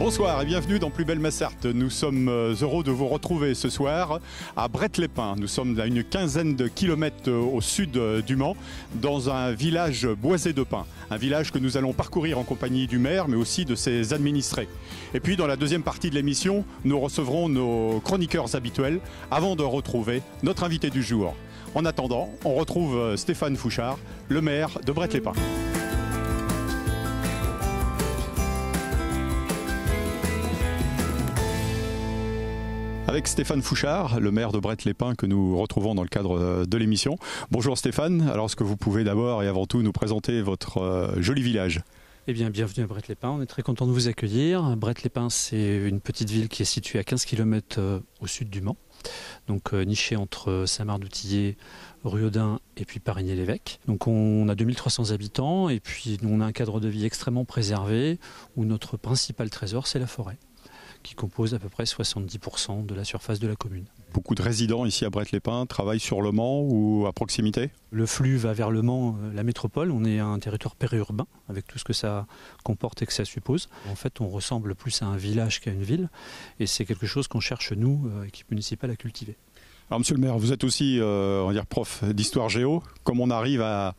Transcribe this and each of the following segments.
Bonsoir et bienvenue dans Plus belle ma Sarthe. Nous sommes heureux de vous retrouver ce soir à Bret-les-Pins. Nous sommes à une quinzaine de kilomètres au sud du Mans, dans un village boisé de pins. Un village que nous allons parcourir en compagnie du maire, mais aussi de ses administrés. Et puis dans la deuxième partie de l'émission, nous recevrons nos chroniqueurs habituels avant de retrouver notre invité du jour. En attendant, on retrouve Stéphane Fouchard, le maire de Bret-les-Pins. Avec Stéphane Fouchard, le maire de Bret-les-Pins que nous retrouvons dans le cadre de l'émission. Bonjour Stéphane, alors est-ce que vous pouvez d'abord et avant tout nous présenter votre joli village ? Eh bien, bienvenue à Bret-les-Pins, on est très content de vous accueillir. Bret-les-Pins, c'est une petite ville qui est située à 15 km au sud du Mans, donc nichée entre Saint-Marc-d'Outillet, Ruaudin et puis Parigny-l'Évêque. Donc on a 2300 habitants et puis on a un cadre de vie extrêmement préservé où notre principal trésor, c'est la forêt, qui compose à peu près 70% de la surface de la commune. Beaucoup de résidents ici à Bret-les-Pins travaillent sur le Mans ou à proximité ? Le flux va vers le Mans, la métropole. On est un territoire périurbain avec tout ce que ça comporte et que ça suppose. En fait, on ressemble plus à un village qu'à une ville et c'est quelque chose qu'on cherche, nous, équipe municipale, à cultiver. Alors monsieur le maire, vous êtes aussi on va dire prof d'histoire géo. Comment on arrive à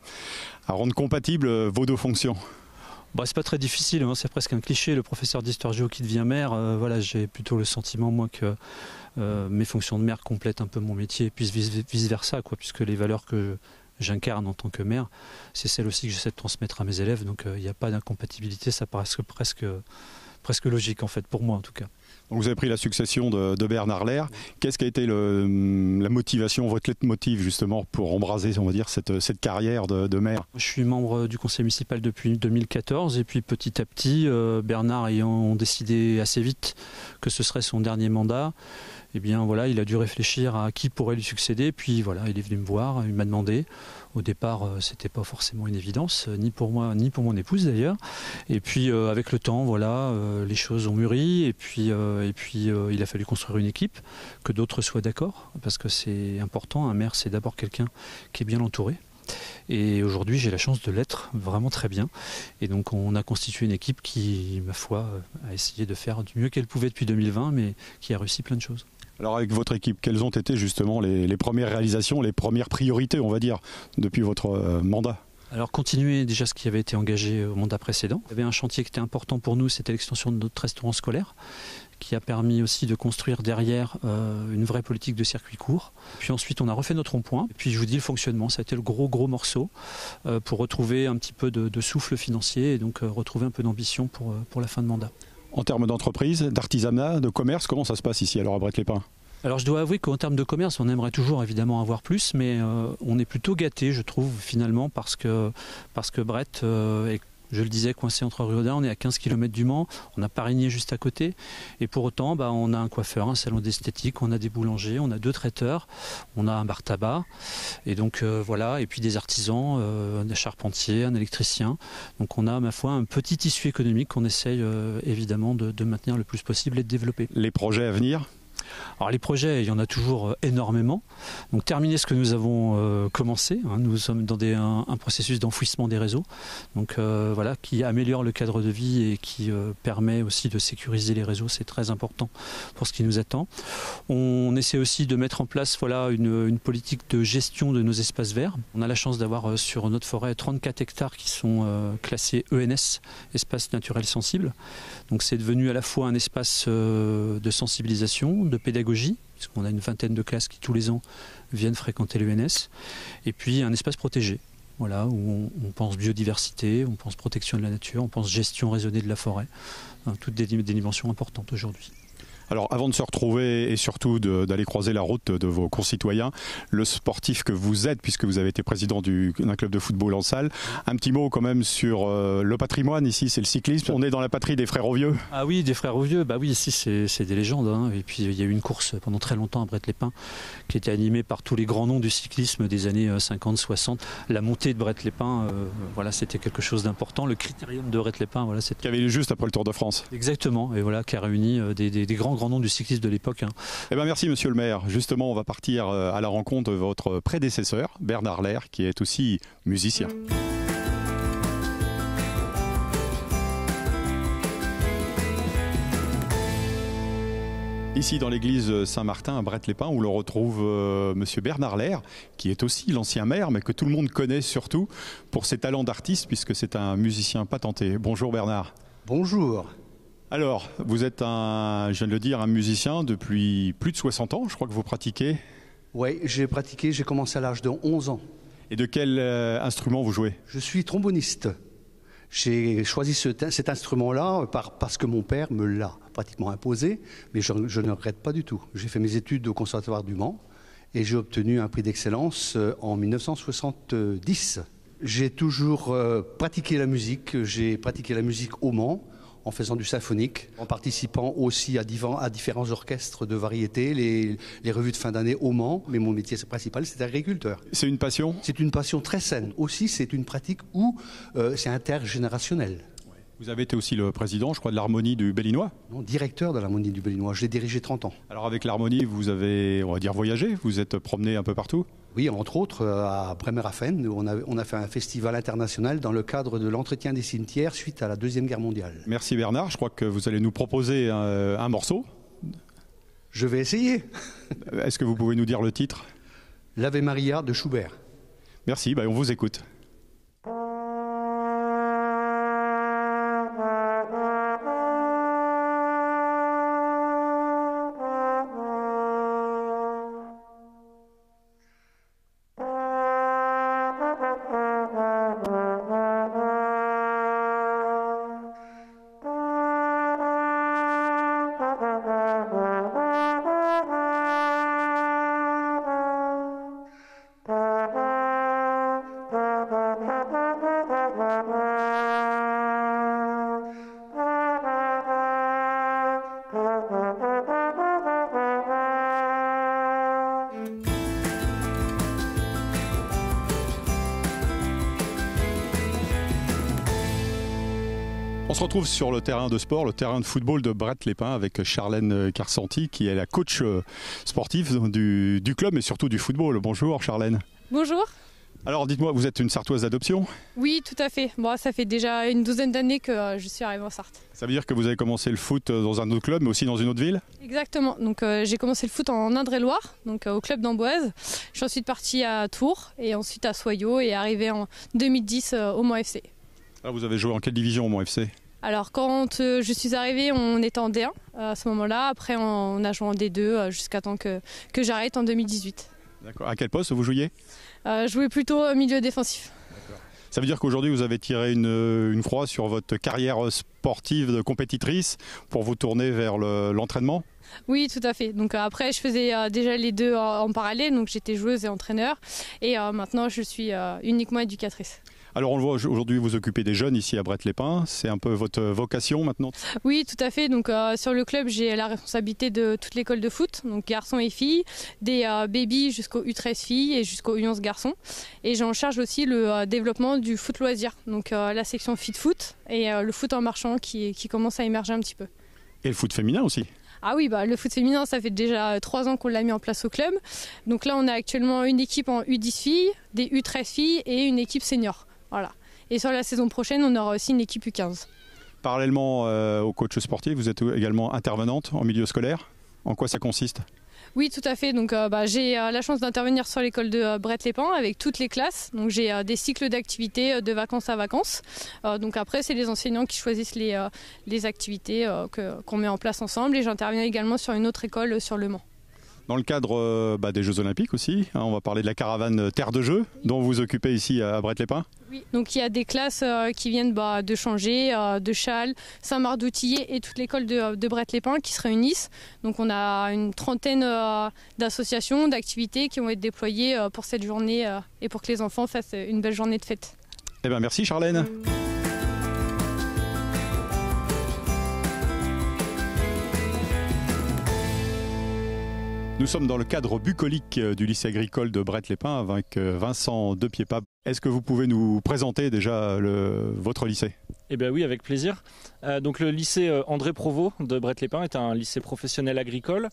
rendre compatibles vos deux fonctions ? Bah, c'est pas très difficile, hein, c'est presque un cliché, le professeur d'histoire géo qui devient maire. Voilà, j'ai plutôt le sentiment, moi, que mes fonctions de maire complètent un peu mon métier, et puis vice-versa, puisque les valeurs que j'incarne en tant que maire, c'est celles aussi que j'essaie de transmettre à mes élèves, donc il n'y a pas d'incompatibilité, ça paraît presque logique, en fait, pour moi en tout cas. Donc vous avez pris la succession de Bernard Lerre. Qu'est-ce qui a été la motivation, votre leitmotiv justement pour embraser, on va dire, cette carrière de maire ? Je suis membre du conseil municipal depuis 2014 et puis petit à petit, Bernard ayant décidé assez vite que ce serait son dernier mandat, eh bien voilà, il a dû réfléchir à qui pourrait lui succéder. Puis voilà, il est venu me voir, il m'a demandé. Au départ, c'était pas forcément une évidence, ni pour moi, ni pour mon épouse d'ailleurs. Et puis avec le temps, voilà, les choses ont mûri. Et puis il a fallu construire une équipe, que d'autres soient d'accord, parce que c'est important. Un maire, c'est d'abord quelqu'un qui est bien entouré. Et aujourd'hui, j'ai la chance de l'être vraiment très bien. Et donc, on a constitué une équipe qui, ma foi, a essayé de faire du mieux qu'elle pouvait depuis 2020, mais qui a réussi plein de choses. Alors avec votre équipe, quelles ont été justement les premières réalisations, les premières priorités, on va dire, depuis votre mandat ? Alors continuer déjà ce qui avait été engagé au mandat précédent. Il y avait un chantier qui était important pour nous, c'était l'extension de notre restaurant scolaire, qui a permis aussi de construire derrière une vraie politique de circuit court. Puis ensuite on a refait notre rond-point. Et puis je vous dis le fonctionnement, ça a été le gros morceau pour retrouver un petit peu de souffle financier et donc retrouver un peu d'ambition pour la fin de mandat. En termes d'entreprise, d'artisanat, de commerce, comment ça se passe ici alors à Bret-les-Pins ? Alors je dois avouer qu'en termes de commerce, on aimerait toujours évidemment avoir plus, mais on est plutôt gâté, je trouve, finalement, parce que Bret est, je le disais, coincé entre Ruaudin, on est à 15 km du Mans, on a Parigny juste à côté, et pour autant, on a un coiffeur, un salon d'esthétique, on a des boulangers, on a 2 traiteurs, on a un bar tabac, et donc voilà, et puis des artisans, un charpentier, un électricien. Donc on a, ma foi, un petit tissu économique qu'on essaye évidemment de maintenir le plus possible et de développer. Les projets à venir ? Alors les projets, il y en a toujours énormément. Donc terminer ce que nous avons commencé, hein, nous sommes dans un processus d'enfouissement des réseaux, donc voilà, qui améliore le cadre de vie et qui permet aussi de sécuriser les réseaux, c'est très important pour ce qui nous attend. On essaie aussi de mettre en place une politique de gestion de nos espaces verts. On a la chance d'avoir sur notre forêt 34 hectares qui sont classés ENS, espaces naturels sensibles. Donc c'est devenu à la fois un espace de sensibilisation, de pédagogie, puisqu'on a une vingtaine de classes qui tous les ans viennent fréquenter l'ENS, et puis un espace protégé, voilà, où on pense biodiversité, on pense protection de la nature, on pense gestion raisonnée de la forêt, toutes des dimensions importantes aujourd'hui. Alors avant de se retrouver et surtout d'aller croiser la route de vos concitoyens, le sportif que vous êtes, puisque vous avez été président d'un club de football en salle, un petit mot quand même sur le patrimoine ici, c'est le cyclisme. On est dans la patrie des frères aux vieux. Ah oui, des frères aux vieux, bah oui, ici c'est des légendes, hein. Et puis il y a eu une course pendant très longtemps à Bret-les-Pins qui était animée par tous les grands noms du cyclisme des années 50-60. La montée de Bret-les-Pins, voilà, c'était quelque chose d'important. Le critérium de Bret-les-Pins, voilà, c'était... Qui avait eu juste après le Tour de France. Exactement, et voilà, qui a réuni des grands noms du cyclisme de l'époque. Hein. Eh bien, merci monsieur le maire. Justement, on va partir à la rencontre de votre prédécesseur, Bernard Lerre, qui est aussi musicien. Ici dans l'église Saint-Martin à Bret-les-Pins, où l'on retrouve monsieur Bernard Lair, qui est aussi l'ancien maire, mais que tout le monde connaît surtout pour ses talents d'artiste, puisque c'est un musicien patenté. Bonjour Bernard. Bonjour. Alors, vous êtes je viens de le dire, un musicien depuis plus de 60 ans, je crois que vous pratiquez. Oui, j'ai commencé à l'âge de 11 ans. Et de quel instrument vous jouez? Je suis tromboniste. J'ai choisi cet instrument-là parce que mon père me l'a pratiquement imposé, mais je ne regrette pas du tout. J'ai fait mes études au Conservatoire du Mans et j'ai obtenu un prix d'excellence en 1970. J'ai toujours pratiqué la musique. J'ai pratiqué la musique au Mans en faisant du symphonique, en participant aussi à différents orchestres de variété, les revues de fin d'année au Mans. Mais mon métier principal, c'est agriculteur. C'est une passion? C'est une passion très saine. Aussi, c'est une pratique où c'est intergénérationnel. Vous avez été aussi le président, je crois, de l'Harmonie du Bellinois? Non, directeur de l'Harmonie du Bellinois. Je l'ai dirigé 30 ans. Alors avec l'Harmonie, vous avez, on va dire, voyagé? Vous êtes promené un peu partout? Oui, entre autres à Bremerhaven, où on a fait un festival international dans le cadre de l'entretien des cimetières suite à la Deuxième Guerre mondiale. Merci Bernard, je crois que vous allez nous proposer un morceau. Je vais essayer. Est-ce que vous pouvez nous dire le titre? L'Ave Maria de Schubert. Merci, on vous écoute. On se retrouve sur le terrain de sport, le terrain de football de Bret-les-Pins avec Charlène Carsanti qui est la coach sportive du club mais surtout du football. Bonjour Charlène. Bonjour. Alors dites-moi, vous êtes une Sartoise d'adoption? Oui, tout à fait. Bon, ça fait déjà une douzaine d'années que je suis arrivée en Sarthe. Ça veut dire que vous avez commencé le foot dans un autre club mais aussi dans une autre ville? Exactement. Donc j'ai commencé le foot en Indre-et-Loire, donc au club d'Amboise. Je suis ensuite partie à Tours et ensuite à Soyaux et arrivée en 2010 au Mans FC. Alors vous avez joué en quelle division au Mans FC? Alors quand je suis arrivée, on était en D1 à ce moment-là. Après on a joué en D2 jusqu'à temps que j'arrête en 2018. D'accord. À quel poste vous jouiez? Je jouais plutôt milieu défensif. D'accord. Ça veut dire qu'aujourd'hui vous avez tiré une croix sur votre carrière sportive de compétitrice pour vous tourner vers l'entraînement? Oui, tout à fait. Donc après, je faisais déjà les deux en parallèle. Donc j'étais joueuse et entraîneur. Et maintenant, je suis uniquement éducatrice. Alors on le voit aujourd'hui, vous occupez des jeunes ici à Bret-les-Pins. C'est un peu votre vocation maintenant? Oui, tout à fait. Donc sur le club, j'ai la responsabilité de toute l'école de foot, donc garçons et filles, des babies jusqu'aux U13 filles et jusqu'aux U11 garçons. Et j'en charge aussi le développement du foot loisir, donc la section fit foot et le foot en marchant qui commence à émerger un petit peu. Et le foot féminin aussi? Ah oui, le foot féminin, ça fait déjà 3 ans qu'on l'a mis en place au club. Donc là, on a actuellement une équipe en U10 filles, des U13 filles et une équipe senior. Voilà. Et sur la saison prochaine, on aura aussi une équipe U15. Parallèlement au coach sportif, vous êtes également intervenante en milieu scolaire. En quoi ça consiste? Oui, tout à fait. Donc, j'ai la chance d'intervenir sur l'école de Bret-les-Pins avec toutes les classes. Donc, j'ai des cycles d'activités de vacances à vacances. Donc après, c'est les enseignants qui choisissent les activités qu'on met en place ensemble. Et j'interviens également sur une autre école sur Le Mans. Dans le cadre des Jeux Olympiques aussi, on va parler de la caravane Terre de Jeux dont vous vous occupez ici à Bret-les-Pins. Oui, donc il y a des classes qui viennent de Changé, de Châles, Saint-Marc-d'Outillet et toute l'école de Bret-les-Pins qui se réunissent. Donc on a une trentaine d'associations, d'activités qui vont être déployées pour cette journée et pour que les enfants fassent une belle journée de fête. Eh bien merci Charlène. Nous sommes dans le cadre bucolique du lycée agricole de Bret-les-Pins avec Vincent Depiépas. Est-ce que vous pouvez nous présenter déjà votre lycée? Eh bien oui, avec plaisir. Donc le lycée André Provost de Bret-les-Pins est un lycée professionnel agricole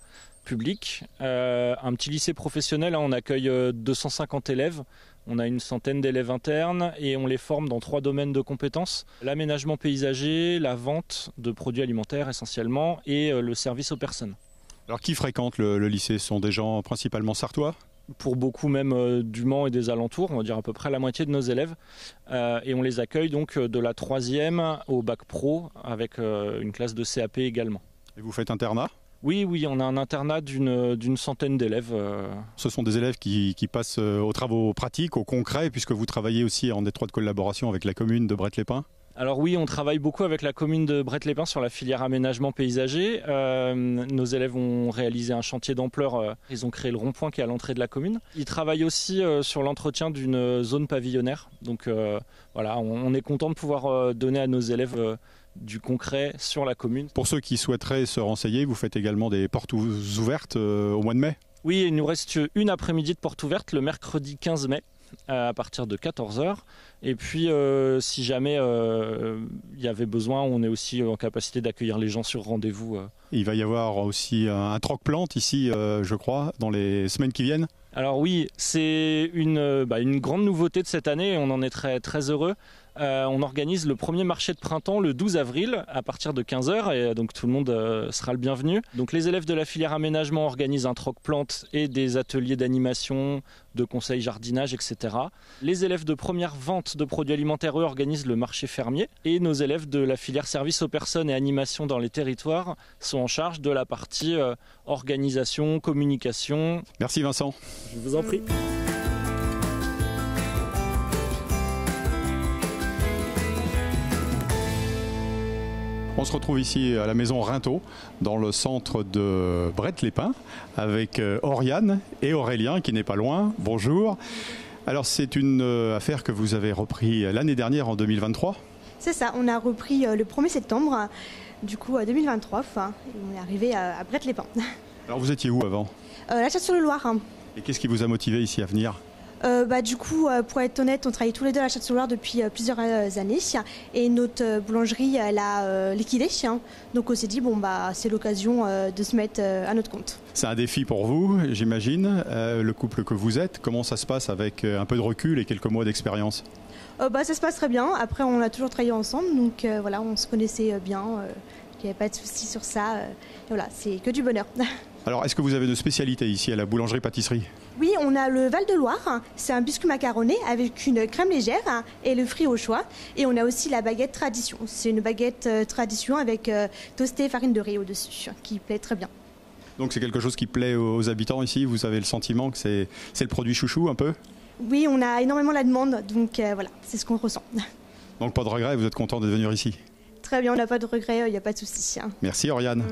public. Un petit lycée professionnel, on accueille 250 élèves. On a une centaine d'élèves internes et on les forme dans 3 domaines de compétences. L'aménagement paysager, la vente de produits alimentaires essentiellement et le service aux personnes. Alors qui fréquente le lycée? Ce sont des gens principalement sartois? Pour beaucoup même du Mans et des alentours, on va dire à peu près la moitié de nos élèves. Et on les accueille donc de la 3e au bac pro avec une classe de CAP également. Et vous faites internat? Oui, on a un internat d'une centaine d'élèves. Ce sont des élèves qui passent aux travaux pratiques, au concret, puisque vous travaillez aussi en étroite collaboration avec la commune de Bret-les-Pins. Alors oui, on travaille beaucoup avec la commune de Bret-les-Pins sur la filière aménagement paysager. Nos élèves ont réalisé un chantier d'ampleur. Ils ont créé le rond-point qui est à l'entrée de la commune. Ils travaillent aussi sur l'entretien d'une zone pavillonnaire. Donc voilà, on est content de pouvoir donner à nos élèves du concret sur la commune. Pour ceux qui souhaiteraient se renseigner, vous faites également des portes ouvertes au mois de mai? Oui, il nous reste une après-midi de porte ouverte le mercredi 15 mai. À partir de 14h. Et puis si jamais il y avait besoin, on est aussi en capacité d'accueillir les gens sur rendez-vous. Il va y avoir aussi un troc-plante ici, je crois, dans les semaines qui viennent. Alors oui, c'est une grande nouveauté de cette année et on en est très, très heureux. On organise le premier marché de printemps le 12 avril à partir de 15h et donc tout le monde sera le bienvenu. Donc les élèves de la filière aménagement organisent un troc-plante et des ateliers d'animation, de conseils jardinage, etc. Les élèves de première vente de produits alimentaires, eux, organisent le marché fermier et nos élèves de la filière service aux personnes et animation dans les territoires sont en charge de la partie organisation, communication. Merci Vincent. Je vous en prie. On se retrouve ici à la maison Rintot, dans le centre de Bret-les-Pins, avec Oriane et Aurélien qui n'est pas loin. Bonjour. Alors c'est une affaire que vous avez repris l'année dernière en 2023. C'est ça, on a repris le 1er septembre, du coup 2023, et on est arrivé à Bret-les-Pins. Alors vous étiez où avant? La Châte-sur-le-Loir. Et qu'est-ce qui vous a motivé ici à venir? Du coup, pour être honnête, on travaille tous les deux à la Châte-sur-le-Loir depuis plusieurs années et notre boulangerie, elle a liquidé. Donc on s'est dit, c'est l'occasion de se mettre à notre compte. C'est un défi pour vous, j'imagine, le couple que vous êtes. Comment ça se passe avec un peu de recul et quelques mois d'expérience? Ça se passe très bien. Après, on a toujours travaillé ensemble, donc voilà, on se connaissait bien. Il n'y avait pas de souci sur ça. Voilà, c'est que du bonheur. Alors, est-ce que vous avez de spécialité ici à la boulangerie-pâtisserie? Oui, on a le Val-de-Loire. C'est un biscuit macaroné avec une crème légère et le fruit au choix. Et on a aussi la baguette tradition. C'est une baguette tradition avec toasté farine de riz au-dessus, qui plaît très bien. Donc c'est quelque chose qui plaît aux habitants ici? Vous avez le sentiment que c'est le produit chouchou un peu? Oui, on a énormément la demande. Donc voilà, c'est ce qu'on ressent. Donc pas de regret, vous êtes content de venir ici? Très bien, on n'a pas de regret, il n'y a pas de souci. Merci Oriane.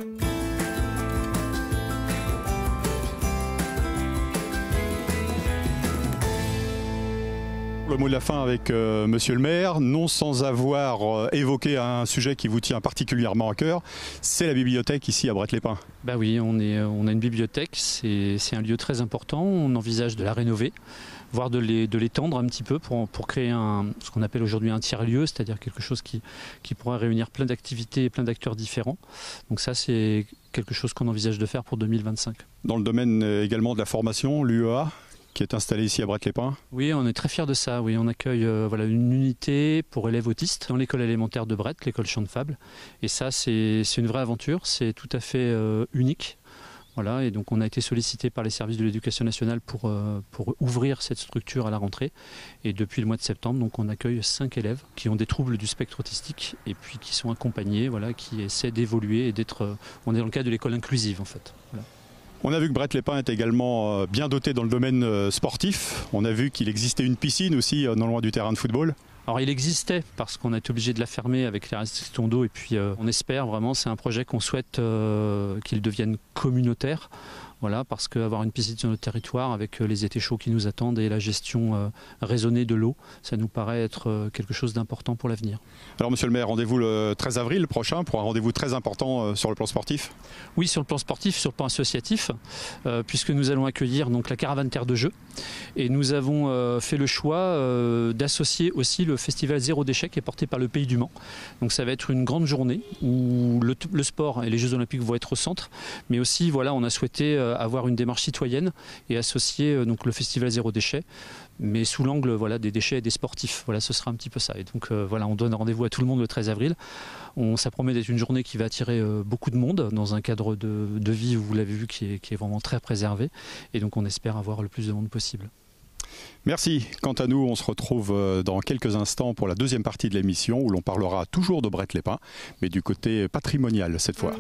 Le mot de la fin avec Monsieur le maire, non sans avoir évoqué un sujet qui vous tient particulièrement à cœur, c'est la bibliothèque ici à Bret-les-Pins. Bah oui, on a une bibliothèque, c'est un lieu très important, on envisage de la rénover, voire de l'étendre un petit peu pour créer ce qu'on appelle aujourd'hui un tiers-lieu, c'est-à-dire quelque chose qui pourra réunir plein d'activités et plein d'acteurs différents. Donc ça, c'est quelque chose qu'on envisage de faire pour 2025. Dans le domaine également de la formation, l'UEA qui est installé ici à Bret-les-Pins. Oui, on est très fiers de ça. Oui, on accueille une unité pour élèves autistes dans l'école élémentaire de Bret, l'école Champ de Fable. Et ça, c'est une vraie aventure, c'est tout à fait unique. Voilà, et donc on a été sollicité par les services de l'éducation nationale pour ouvrir cette structure à la rentrée. Et depuis le mois de septembre, donc on accueille 5 élèves qui ont des troubles du spectre autistique et puis qui sont accompagnés, qui essaient d'évoluer et d'être. On est dans le cadre de l'école inclusive en fait. Voilà. On a vu que Bret-les-Pins est également bien doté dans le domaine sportif. On a vu qu'il existait une piscine aussi non loin du terrain de football. Alors il existait parce qu'on a été obligé de la fermer avec les restrictions d'eau et puis on espère vraiment, c'est un projet qu'on souhaite qu'il devienne communautaire. Voilà, parce qu'avoir une piscine sur notre territoire avec les étés chauds qui nous attendent et la gestion raisonnée de l'eau, ça nous paraît être quelque chose d'important pour l'avenir. Alors monsieur le maire, rendez-vous le 13 avril prochain pour un rendez-vous très important sur le plan sportif? Oui, sur le plan sportif, sur le plan associatif, puisque nous allons accueillir donc la caravane Terre de Jeux et nous avons fait le choix d'associer aussi le festival Zéro Déchet qui est porté par le Pays du Mans. Donc ça va être une grande journée où le sport et les Jeux Olympiques vont être au centre, mais aussi voilà, on a souhaité avoir une démarche citoyenne et associer donc le festival Zéro Déchet, mais sous l'angle des déchets et des sportifs. Voilà, ce sera un petit peu ça. Et donc on donne rendez-vous à tout le monde le 13 avril. Ça promet d'être une journée qui va attirer beaucoup de monde dans un cadre de vie, vous l'avez vu, qui est vraiment très préservé. Et donc on espère avoir le plus de monde possible. Merci. Quant à nous, on se retrouve dans quelques instants pour la deuxième partie de l'émission où l'on parlera toujours de Bret-les-Pins, mais du côté patrimonial cette fois.